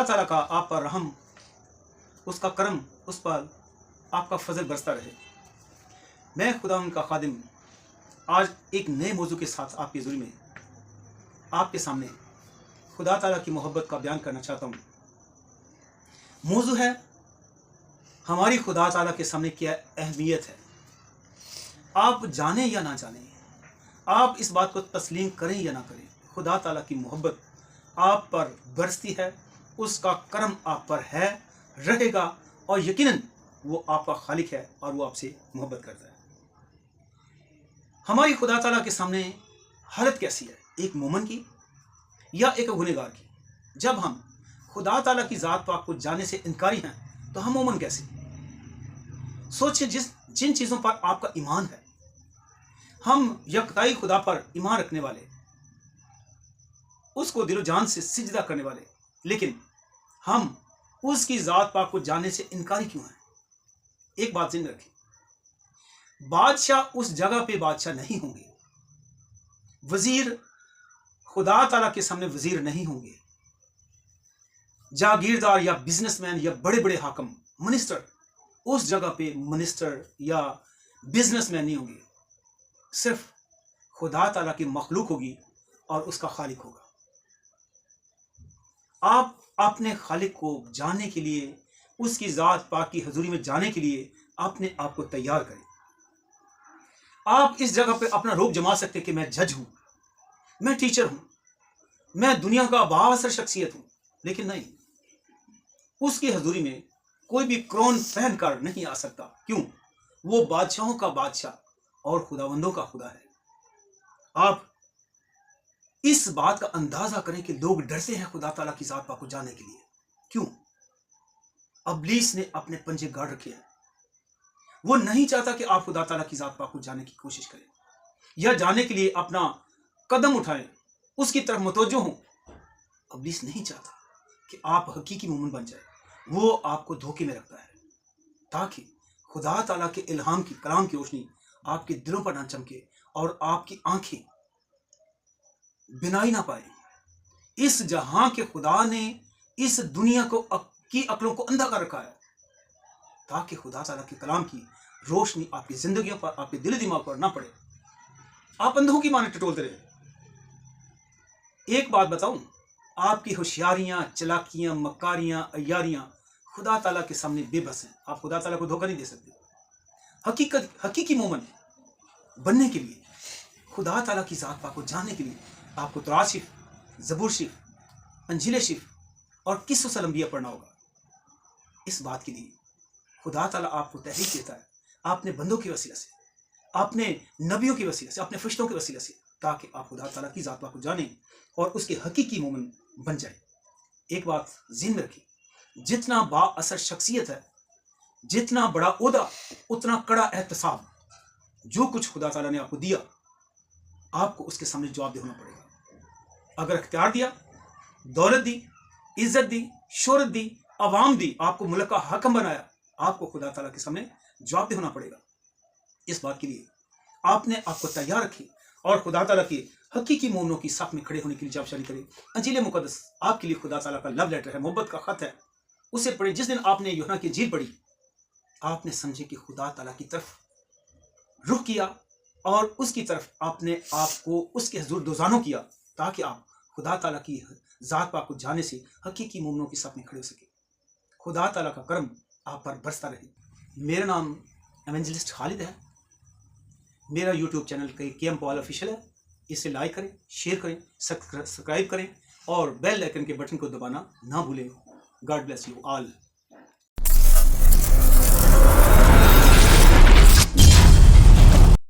ताला का आप पर रहम, उसका करम, उस पर आपका फजल बरसता रहे। मैं खुदा उनका खादिम आज एक नए मौजू के साथ आपकी ज़ुरी में आपके सामने खुदा ताला की मोहब्बत का बयान करना चाहता हूँ। मौजू है हमारी खुदा ताला के सामने क्या अहमियत है। आप जाने या ना जाने, आप इस बात को तस्लीम करें या ना करें, खुदा ताला की मोहब्बत आप पर बरसती है, उसका करम आप पर है, रहेगा, और यकीनन वो आपका खालिक है और वो आपसे मोहब्बत करता है। हमारी खुदा ताला के सामने हालत कैसी है, एक मोमिन की या एक गुनहगार की? जब हम खुदा ताला की ज़ात पाक को जानने से इनकारी हैं तो हम मोमिन कैसे? सोचिए, जिन चीज़ों पर आपका ईमान है, हम यकताई खुदा पर ईमान रखने वाले, उसको दिलो जान से सिजदा करने वाले, लेकिन हम उसकी ज़ात पाक को जानने से इनकारी क्यों हैं? एक बात ज़िंदा रखें, बादशाह उस जगह पे बादशाह नहीं होंगे, वजीर खुदा ताला के सामने वजीर नहीं होंगे, जागीरदार या बिजनेसमैन या बड़े बड़े हाकम मिनिस्टर उस जगह पे मिनिस्टर या बिजनेसमैन नहीं होंगे। सिर्फ खुदा ताला की मखलूक होगी और उसका खालिक होगा। आप अपने खालिक को जानने के लिए, उसकी ज़ात पाक की हजूरी में जाने के लिए अपने आप को तैयार करें। आप इस जगह पे अपना रूप जमा सकते कि मैं जज हूं, मैं टीचर हूं, मैं दुनिया का बाअसर शख्सियत हूं, लेकिन नहीं, उसकी हजूरी में कोई भी क्रोन पहन कर नहीं आ सकता। क्यों? वो बादशाहों का बादशाह और खुदावंदों का खुदा है। आप इस बात का अंदाजा करें कि लोग डरते हैं खुदा ताला की ज़ात पाक को जानने के लिए। क्यों? इब्लीस ने अपने पंजे गाड़ रखे हैं। वो नहीं चाहता कि आप खुदा ताला की ज़ात पाक को जानने की कोशिश करें या जानने के लिए अपना कदम उठाएं, उसकी तरफ मुतवज्जो हों। इब्लीस नहीं चाहता कि आप हकीकी मोमिन बन जाए। वो आपको धोखे में रखता है ताकि खुदा ताला के इल्हाम की, कलाम की रोशनी आपके दिलों पर ना चमके और आपकी आंखें बिनाई ना पाए। इस जहां के खुदा ने इस दुनिया को की अक्लों को अंधा कर रखा है ताकि खुदा ताला के कलाम की रोशनी आपकी जिंदगियों पर, आपके दिल दिमाग पर ना पड़े। आप अंधों की माने टटोलते रहे। एक बात बताऊं, आपकी होशियारियां, चलाकियां, मकारियां, अय्यारियां खुदा ताला के सामने बेबस हैं। आप खुदा ताला को धोखा नहीं दे सकते। हकीकी मोमिन बनने के लिए, खुदा ताला की ज़ात पाक को जानने के लिए आपको तौरात शिफ, ज़बूर शिफ, अंजील शिफ और किस्सुस अल-अंबिया पढ़ना होगा। इस बात के लिए खुदा ताला आपको तहरीक देता है अपने बंदों की वसीला से, अपने नबियों की वसीला से, अपने फरिश्तों की वसीला से, ताकि आप खुदा ताला की ज़ात पाक को जानें और उसके हकीकी मोमिन बन जाए। एक बात ज़हन रखिए, जितना बाअसर शख्सियत है, जितना बड़ा ओहदा, उतना कड़ा एहतसाब। जो कुछ खुदा ताला ने आपको दिया, आपको उसके सामने जवाब होना पड़ेगा। अगर इख्तियार दिया, दौलत दी, इज्जत दी, शोहरत दी, अवाम दी, आपको मुल्क का हाकम बनाया, आपको खुदा ताला के सामने जवाब होना पड़ेगा। इस बात के लिए आपने आपको तैयार रखी और खुदा ताला के हकीकी मोमिनों की साथ में खड़े होने के लिए जाबशारी करें। अंजील मुकद्दस आपके लिए खुदा ताला का लव लेटर है, मोहब्बत का खत है। उसे पढ़े। जिस दिन आपने यूहन्ना की इंजील पढ़ी, आपने समझे कि खुदा ताला की तरफ रुख किया और उसकी तरफ आपने आपको उसके हुजूर दोजानो किया, ताकि आप खुदा ताला की ज़ात पाक को जानने से हकीकी मोमिनों के साथ में खड़े हो सके। खुदा ताला का करम आप पर बरसता रहे। मेरा नाम एवेंजलिस्ट खालिद है। मेरा YouTube channel KM Paul official है। इसे लाइक करें, शेयर करें, सब्सक्राइब करें और बेल आइकन के बटन को दबाना ना भूलें। God bless you all.